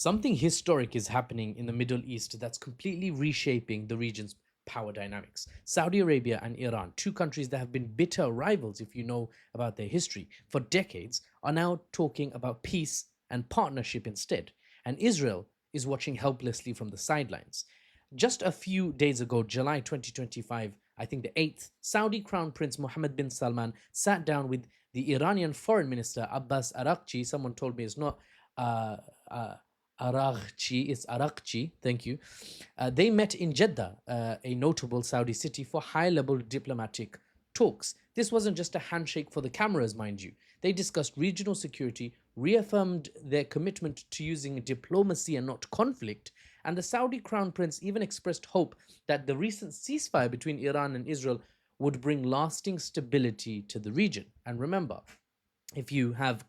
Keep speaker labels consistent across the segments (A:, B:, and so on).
A: Something historic is happening in the Middle East that's completely reshaping the region's power dynamics. Saudi Arabia and Iran, two countries that have been bitter rivals, if you know about their history, for decades, are now talking about peace and partnership instead. And Israel is watching helplessly from the sidelines. Just a few days ago, July 2025, I think the 8th, Saudi Crown Prince Mohammed bin Salman sat down with the Iranian Foreign Minister Abbas Araghchi. Someone told me it's not uh, uh, Araghchi, it's Araghchi, thank you. They met in Jeddah, a notable Saudi city, for high level diplomatic talks. This wasn't just a handshake for the cameras, mind you. They discussed regional security, reaffirmed their commitment to using diplomacy and not conflict, and the Saudi crown prince even expressed hope that the recent ceasefire between Iran and Israel would bring lasting stability to the region. And remember, if you have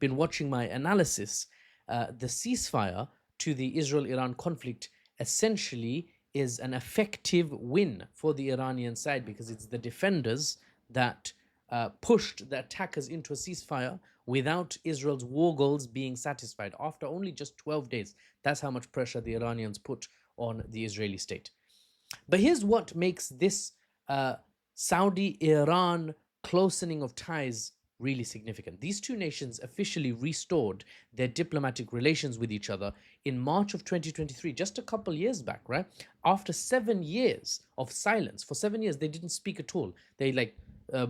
A: been watching my analysis, the ceasefire to the Israel-Iran conflict essentially is an effective win for the Iranian side because it's the defenders that pushed the attackers into a ceasefire without Israel's war goals being satisfied after only just 12 days. That's how much pressure the Iranians put on the Israeli state. But here's what makes this Saudi Iran closening of ties really significant. These two nations officially restored their diplomatic relations with each other in March of 2023, just a couple years back, right? After 7 years of silence. For 7 years, they didn't speak at all. They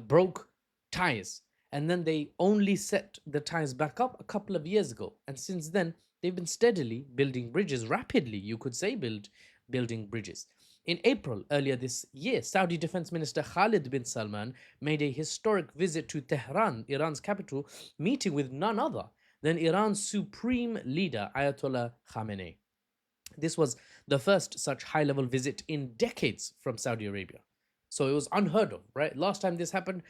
A: broke ties. And then they only set the ties back up a couple of years ago. And since then, they've been steadily building bridges, rapidly, you could say, building bridges. In April earlier this year, Saudi Defense Minister Khalid bin Salman made a historic visit to Tehran, Iran's capital, meeting with none other than Iran's supreme leader, Ayatollah Khamenei. This was the first such high level visit in decades from Saudi Arabia. So it was unheard of, right? Last time this happened,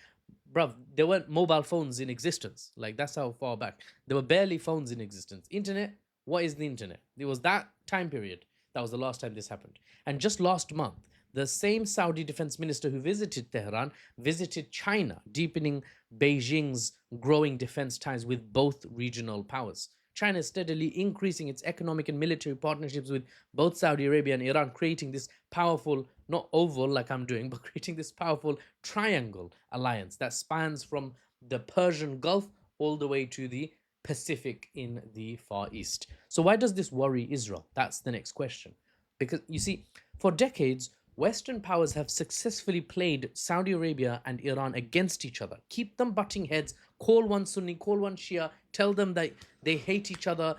A: bruv, there weren't mobile phones in existence. Like, that's how far back. There were barely phones in existence. Internet, what is the internet? It was that time period. That was the last time this happened. And just last month, the same Saudi defense minister who visited Tehran visited China, deepening Beijing's growing defense ties with both regional powers. China is steadily increasing its economic and military partnerships with both Saudi Arabia and Iran, creating this powerful, not oval like I'm doing, but creating this powerful triangle alliance that spans from the Persian Gulf all the way to the Pacific in the Far East. So, why does this worry Israel? That's the next question. Because you see, for decades, Western powers have successfully played Saudi Arabia and Iran against each other, keep them butting heads, call one Sunni, call one Shia, tell them that they hate each other,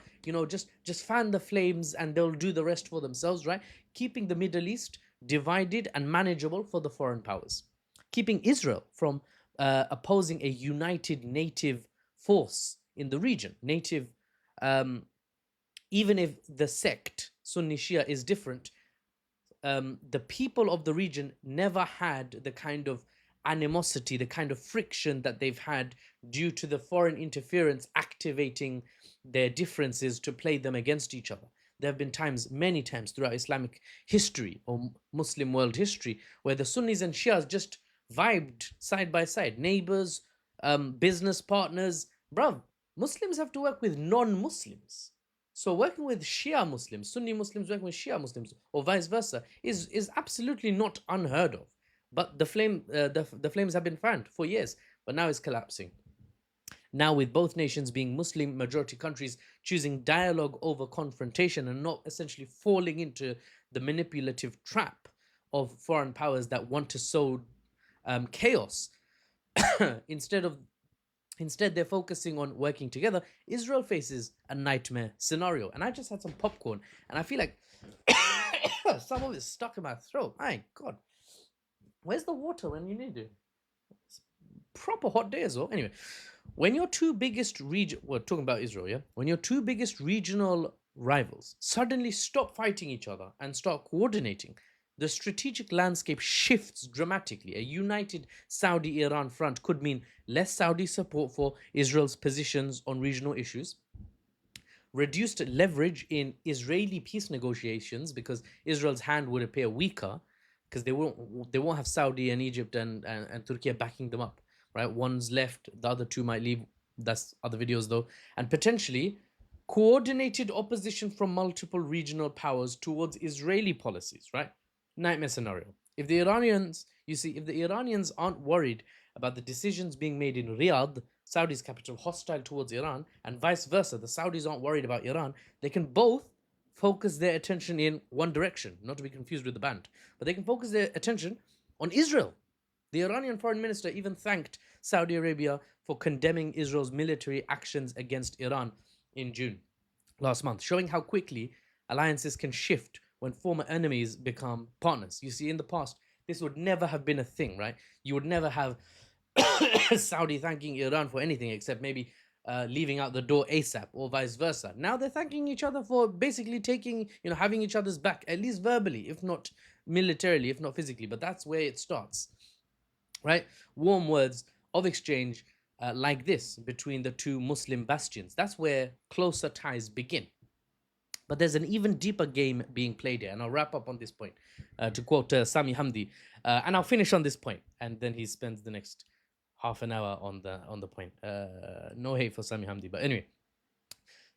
A: just fan the flames and they'll do the rest for themselves, right? Keeping the Middle East divided and manageable for the foreign powers, keeping Israel from opposing a united native force in the region. Native, um, even if the sect, Sunni Shia, is different, the people of the region never had the kind of animosity, the kind of friction that they've had due to the foreign interference activating their differences to play them against each other. There have been times, many times throughout Islamic history or Muslim world history, where the Sunnis and Shias just vibed side by side, neighbors, business partners. Bruv, Muslims have to work with non Muslims. So working with Shia Muslims, Sunni Muslims working with Shia Muslims, or vice versa, is absolutely not unheard of. But the flames have been fanned for years, but now it's collapsing. Now, with both nations being Muslim majority countries, choosing dialogue over confrontation and not essentially falling into the manipulative trap of foreign powers that want to sow chaos instead of Instead, they're focusing on working together. Israel faces a nightmare scenario. And I just had some popcorn, and I feel like some of it's stuck in my throat. My God. Where's the water when you need it? It's proper hot day as well. Anyway, when your two biggest we're talking about Israel, yeah? When your two biggest regional rivals suddenly stop fighting each other and start coordinating, the strategic landscape shifts dramatically. A united Saudi Iran front could mean less Saudi support for Israel's positions on regional issues, reduced leverage in Israeli peace negotiations because Israel's hand would appear weaker because they won't have Saudi and Egypt and Turkey backing them up, right? One's left, the other two might leave. That's other videos though. And potentially coordinated opposition from multiple regional powers towards Israeli policies, right? Nightmare scenario. If the Iranians, you see, if the Iranians aren't worried about the decisions being made in Riyadh, Saudi's capital, hostile towards Iran, and vice versa, the Saudis aren't worried about Iran, they can both focus their attention in one direction, not to be confused with the band, but they can focus their attention on Israel. The Iranian foreign minister even thanked Saudi Arabia for condemning Israel's military actions against Iran in June last month, showing how quickly alliances can shift when former enemies become partners. You see, in the past, this would never have been a thing, right? You would never have Saudi thanking Iran for anything except maybe leaving out the door ASAP or vice versa. Now they're thanking each other for basically taking, having each other's back, at least verbally, if not militarily, if not physically. But that's where it starts, right? Warm words of exchange like this between the two Muslim bastions. That's where closer ties begin. But there's an even deeper game being played here, and I'll wrap up on this point to quote Sami Hamdi, and I'll finish on this point, and then he spends the next half an hour on the point. No hate for Sami Hamdi, but anyway,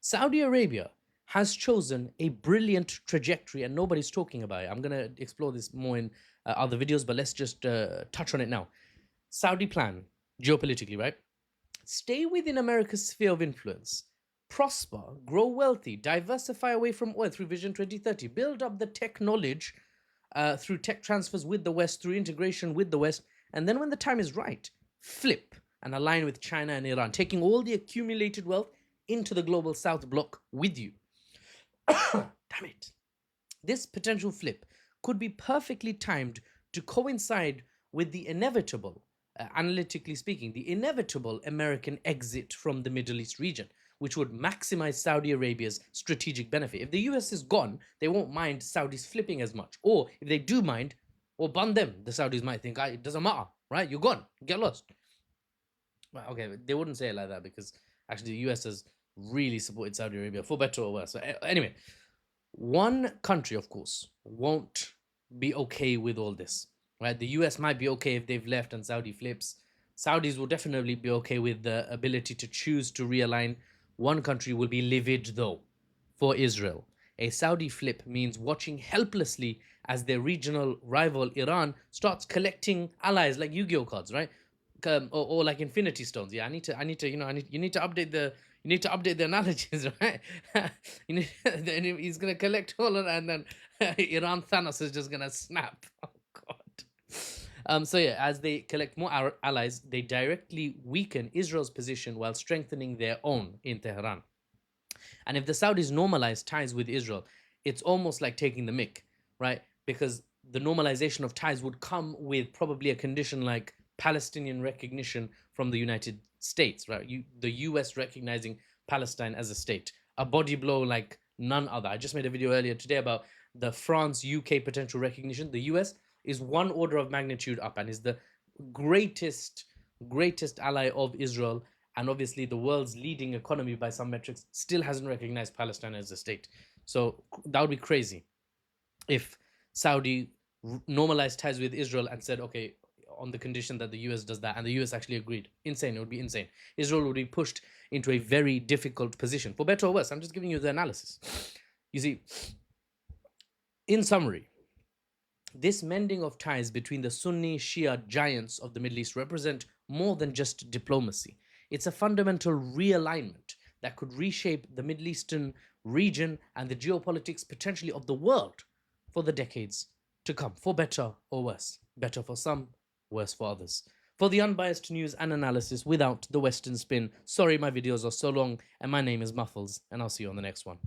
A: Saudi Arabia has chosen a brilliant trajectory, and nobody's talking about it. I'm gonna explore this more in other videos, but let's just touch on it now. Saudi plan, geopolitically, right? Stay within America's sphere of influence, prosper, grow wealthy, diversify away from oil through Vision 2030, build up the tech knowledge through tech transfers with the West, through integration with the West, and then when the time is right, flip and align with China and Iran, taking all the accumulated wealth into the global South bloc with you. Damn it. This potential flip could be perfectly timed to coincide with the inevitable, analytically speaking, the inevitable American exit from the Middle East region, which would maximize Saudi Arabia's strategic benefit. If the US is gone, they won't mind Saudis flipping as much. Or if they do mind, or ban them, the Saudis might think, it doesn't matter, right? You're gone, get lost. Well, okay, they wouldn't say it like that because actually the US has really supported Saudi Arabia for better or worse. So anyway, one country, of course, won't be okay with all this, right? The US might be okay if they've left and Saudi flips. Saudis will definitely be okay with the ability to choose to realign. One country will be livid, though, for Israel. A Saudi flip means watching helplessly as their regional rival Iran starts collecting allies like Yu-Gi-Oh cards, right? Or like Infinity Stones. Yeah, you need to update the analogies, right? He's gonna collect all of that, and then Iran Thanos is just gonna snap. Oh God. So yeah, as they collect more allies, they directly weaken Israel's position while strengthening their own in Tehran. And if the Saudis normalize ties with Israel, it's almost like taking the mick, right? Because the normalization of ties would come with probably a condition like Palestinian recognition from the United States, right? The US recognizing Palestine as a state. A body blow like none other. I just made a video earlier today about the France-UK potential recognition. The US is one order of magnitude up and is the greatest ally of Israel, and obviously the world's leading economy by some metrics, still hasn't recognized Palestine as a state. So that would be crazy if Saudi normalized ties with Israel and said, okay, on the condition that the US does that, and the US actually agreed. Insane. It would be insane. Israel would be pushed into a very difficult position, for better or worse. I'm just giving you the analysis. You see, in summary, this mending of ties between the Sunni Shia giants of the Middle East represent more than just diplomacy. It's a fundamental realignment that could reshape the Middle Eastern region and the geopolitics potentially of the world for the decades to come, for better or worse. Better for some, worse for others. For the unbiased news and analysis without the Western spin, sorry my videos are so long, and my name is Muffles, and I'll see you on the next one.